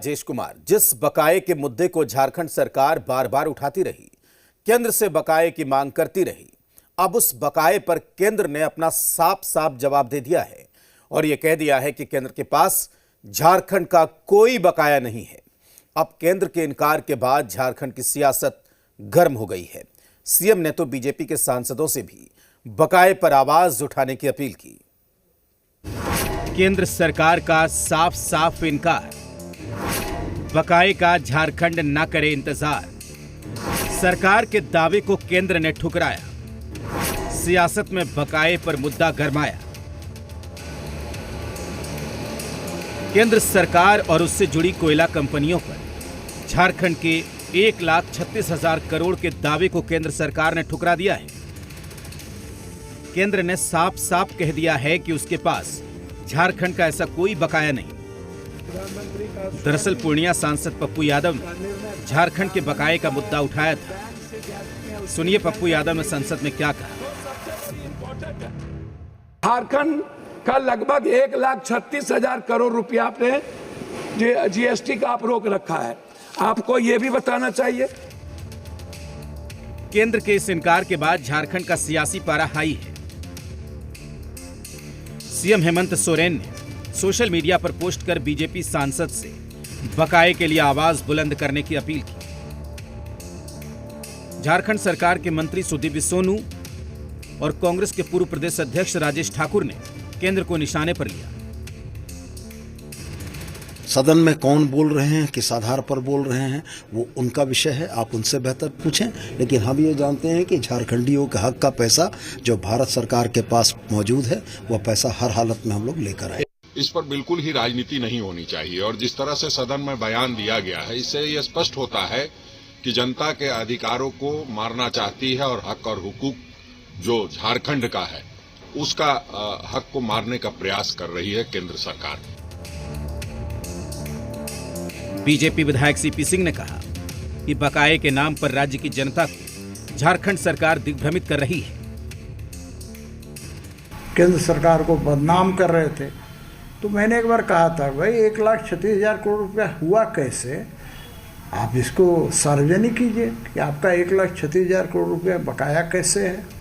राजेश कुमार, जिस बकाये के मुद्दे को झारखंड सरकार बार बार उठाती रही, केंद्र से बकाये की मांग करती रही, अब उस बकाये पर केंद्र ने अपना साफ साफ जवाब दे दिया है और यह कह दिया है कि केंद्र के पास झारखंड का कोई बकाया नहीं है। अब केंद्र के इनकार के बाद झारखंड की सियासत गर्म हो गई है। सीएम ने तो बीजेपी के सांसदों से भी बकाये पर आवाज उठाने की अपील की। केंद्र सरकार का साफ साफ इनकार, बकाये का झारखंड न करे इंतजार। सरकार के दावे को केंद्र ने ठुकराया, सियासत में बकाये पर मुद्दा गरमाया। केंद्र सरकार और उससे जुड़ी कोयला कंपनियों पर झारखंड के 1,36,000 करोड़ के दावे को केंद्र सरकार ने ठुकरा दिया है। केंद्र ने साफ साफ कह दिया है कि उसके पास झारखंड का ऐसा कोई बकाया नहीं। दरअसल पूर्णिया सांसद पप्पू यादव ने झारखंड के बकाये का मुद्दा उठाया था। सुनिए पप्पू यादव ने संसद में क्या कहा। झारखंड का लगभग 1,36,000 करोड़ रुपया आपने जीएसटी का आप रोक रखा है, आपको यह भी बताना चाहिए। केंद्र के इस इनकार के बाद झारखंड का सियासी पारा हाई है। सीएम हेमंत सोरेन ने सोशल मीडिया पर पोस्ट कर बीजेपी सांसद से बकाये के लिए आवाज बुलंद करने की अपील की। झारखंड सरकार के मंत्री सुदीप सोनू और कांग्रेस के पूर्व प्रदेश अध्यक्ष राजेश ठाकुर ने केंद्र को निशाने पर लिया। सदन में कौन बोल रहे हैं, किस आधार पर बोल रहे हैं, वो उनका विषय है, आप उनसे बेहतर पूछें। लेकिन हम ये जानते हैं कि झारखंडियों के हक का पैसा जो भारत सरकार के पास मौजूद है, वह पैसा हर हालत में हम लोग लेकर आए। इस पर बिल्कुल ही राजनीति नहीं होनी चाहिए और जिस तरह से सदन में बयान दिया गया है, इससे यह स्पष्ट होता है कि जनता के अधिकारों को मारना चाहती है और हक और हुकूक जो झारखंड का है उसका हक को मारने का प्रयास कर रही है केंद्र सरकार। बीजेपी विधायक सीपी सिंह ने कहा कि बकाये के नाम पर राज्य की जनता को झारखंड सरकार दिग्भ्रमित कर रही है। केंद्र सरकार को बदनाम कर रहे थे, तो मैंने एक बार कहा था, भाई 1,36,000 करोड़ रुपया हुआ कैसे, आप इसको सार्वजनिक कीजिए कि आपका 1,36,000 करोड़ रुपया बकाया कैसे है।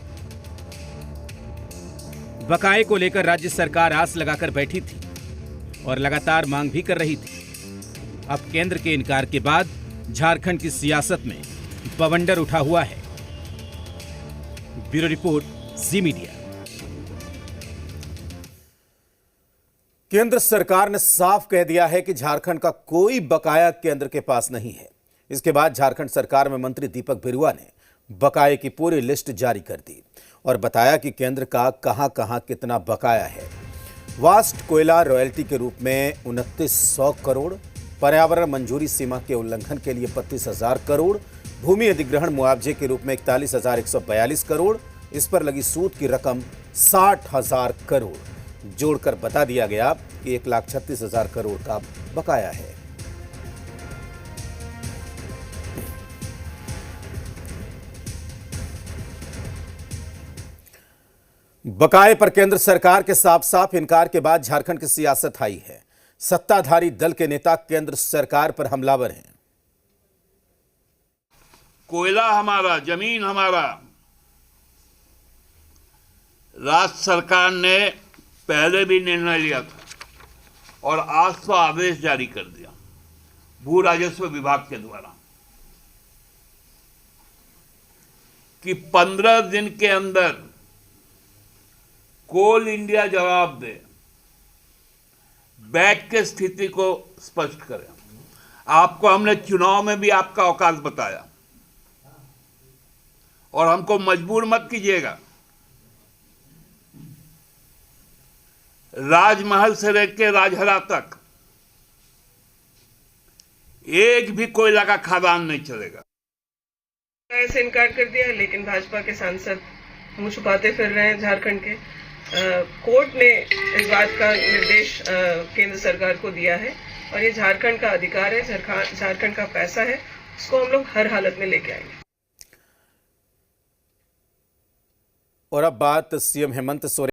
बकाये को लेकर राज्य सरकार आस लगाकर बैठी थी और लगातार मांग भी कर रही थी। अब केंद्र के इनकार के बाद झारखंड की सियासत में बवंडर उठा हुआ है। ब्यूरो रिपोर्ट, जी मीडिया। केंद्र सरकार ने साफ कह दिया है कि झारखंड का कोई बकाया केंद्र के पास नहीं है। इसके बाद झारखंड सरकार में मंत्री दीपक बिरुआ ने बकाये की पूरी लिस्ट जारी कर दी और बताया कि केंद्र का कहां कितना बकाया है। वास्ट कोयला रॉयल्टी के रूप में 2,900 करोड़, पर्यावरण मंजूरी सीमा के उल्लंघन के लिए 32,000 करोड़, भूमि अधिग्रहण मुआवजे के रूप में 41,142 करोड़, इस पर लगी सूद की रकम 60,000 करोड़ जोड़कर बता दिया गया कि 1,36,000 करोड़ का बकाया है। बकाये पर केंद्र सरकार के साफ साफ इनकार के बाद झारखंड की सियासत हाई है। सत्ताधारी दल के नेता केंद्र सरकार पर हमलावर हैं। कोयला हमारा, जमीन हमारा। राज्य सरकार ने पहले भी निर्णय लिया था और आज तो आदेश जारी कर दिया भू राजस्व विभाग के द्वारा कि 15 दिन के अंदर कोल इंडिया जवाब दे, बैठ के स्थिति को स्पष्ट करें। आपको हमने चुनाव में भी आपका औकात बताया और हमको मजबूर मत कीजिएगा। राजमहल से लेकर राजहरा तक एक भी कोयला का खदान नहीं चलेगा। ऐसे इनकार कर दिया है, लेकिन भाजपा के सांसद मुंह छुपाते फिर रहे हैं झारखंड के। कोर्ट ने इस बात का निर्देश केंद्र सरकार को दिया है और ये झारखंड का अधिकार है, झारखंड का पैसा है, उसको हम लोग हर हालत में लेके आएंगे। और अब बात सीएम हेमंत सोरेन